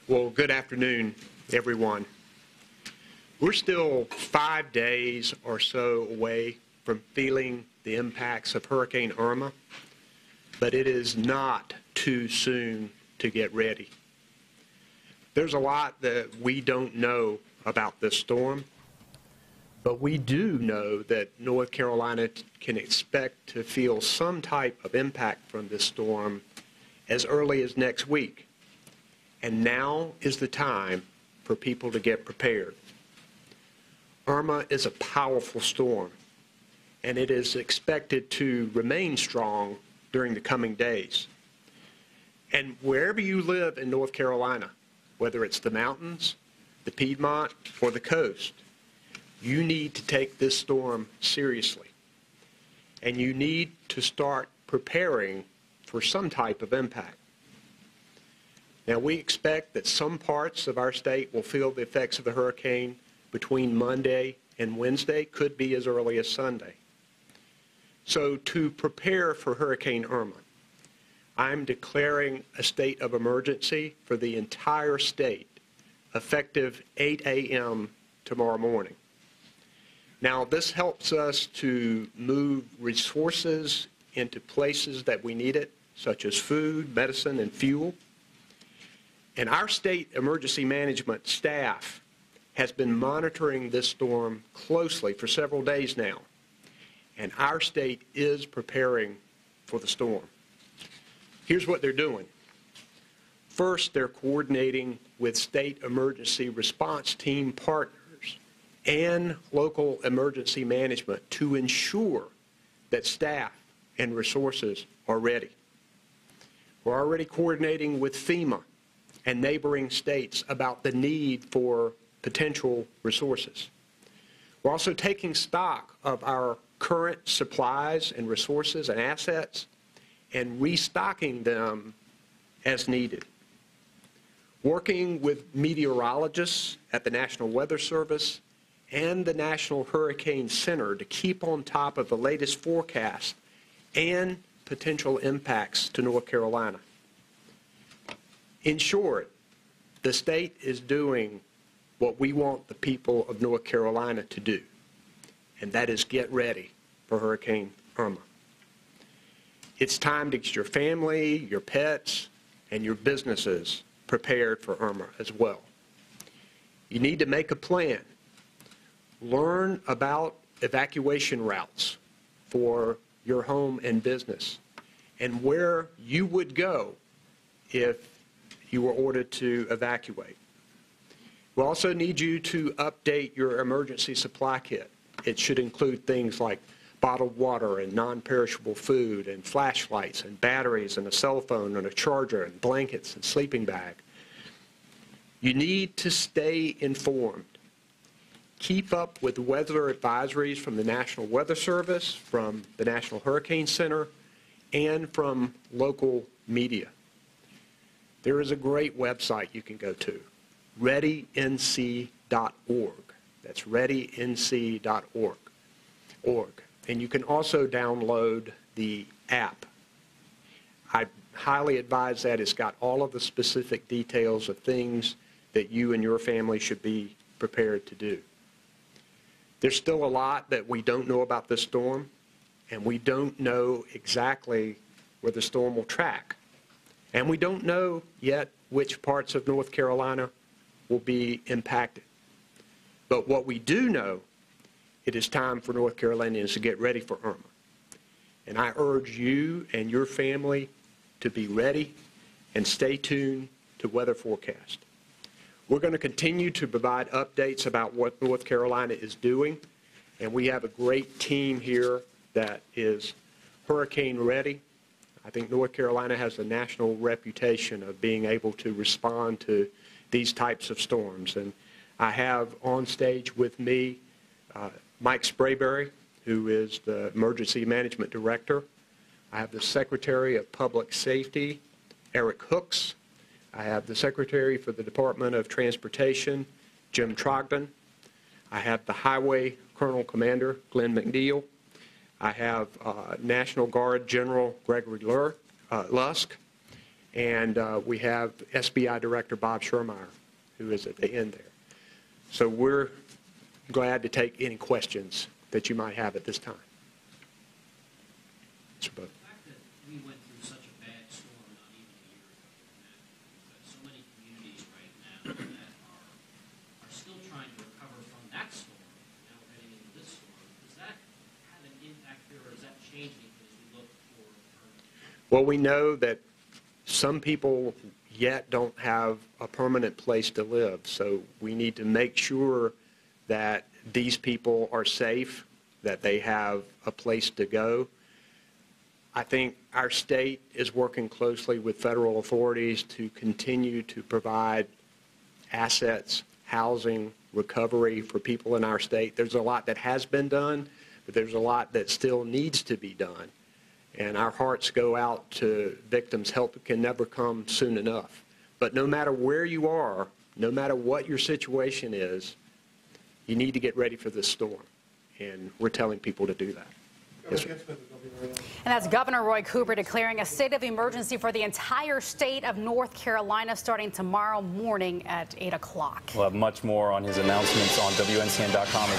Well, good afternoon, everyone. We're still 5 days or so away from feeling the impacts of Hurricane Irma, but it is not too soon to get ready. There's a lot that we don't know about this storm, but we do know that North Carolina can expect to feel some type of impact from this storm as early as next week. And now is the time for people to get prepared. Irma is a powerful storm, and it is expected to remain strong during the coming days. And wherever you live in North Carolina, whether it's the mountains, the Piedmont, or the coast, you need to take this storm seriously. And you need to start preparing for some type of impact. Now, we expect that some parts of our state will feel the effects of the hurricane between Monday and Wednesday, could be as early as Sunday. So to prepare for Hurricane Irma, I'm declaring a state of emergency for the entire state, effective 8 a.m. tomorrow morning. Now, this helps us to move resources into places that we need it, such as food, medicine, and fuel. And our state emergency management staff has been monitoring this storm closely for several days now. And our state is preparing for the storm. Here's what they're doing. First, they're coordinating with state emergency response team partners and local emergency management to ensure that staff and resources are ready. We're already coordinating with FEMA and neighboring states about the need for potential resources. We're also taking stock of our current supplies and resources and assets and restocking them as needed. Working with meteorologists at the National Weather Service and the National Hurricane Center to keep on top of the latest forecast and potential impacts to North Carolina. In short, the state is doing what we want the people of North Carolina to do, and that is get ready for Hurricane Irma. It's time to get your family, your pets, and your businesses prepared for Irma as well. You need to make a plan. Learn about evacuation routes for your home and business and where you would go if you were ordered to evacuate. We also need you to update your emergency supply kit. It should include things like bottled water and non-perishable food and flashlights and batteries and a cell phone and a charger and blankets and sleeping bag. You need to stay informed. Keep up with weather advisories from the National Weather Service, from the National Hurricane Center, and from local media. There is a great website you can go to, readync.org. That's readync.org. And you can also download the app. I highly advise that. It's got all of the specific details of things that you and your family should be prepared to do. There's still a lot that we don't know about this storm, and we don't know exactly where the storm will track. And we don't know yet which parts of North Carolina will be impacted. But what we do know, it is time for North Carolinians to get ready for Irma. And I urge you and your family to be ready and stay tuned to weather forecast. We're going to continue to provide updates about what North Carolina is doing, and we have a great team here that is hurricane ready. I think North Carolina has a national reputation of being able to respond to these types of storms. And I have on stage with me Mike Sprayberry, who is the Emergency Management Director. I have the Secretary of Public Safety, Eric Hooks. I have the Secretary for the Department of Transportation, Jim Trogdon. I have the Highway Colonel Commander, Glenn McNeil. I have National Guard General Gregory Lusk. And we have SBI Director Bob Schirmeyer, who is at the end there. So we're glad to take any questions that you might have at this time. Mr. Bowden. The fact that we went through such a bad storm not even a year ago, that so many communities right now that are still trying to recover from that storm, now heading into this storm, does that have an impact here, or does that change anything as we look for permanent? Well, we know that some people yet don't have a permanent place to live, so we need to make sure that these people are safe, that they have a place to go. I think our state is working closely with federal authorities to continue to provide assets, housing, recovery for people in our state. There's a lot that has been done, but there's a lot that still needs to be done. And our hearts go out to victims. Help can never come soon enough. But no matter where you are, no matter what your situation is, you need to get ready for this storm. And we're telling people to do that. Yes, sir. And that's Governor Roy Cooper declaring a state of emergency for the entire state of North Carolina starting tomorrow morning at 8 o'clock. We'll have much more on his announcements on WNCN.com.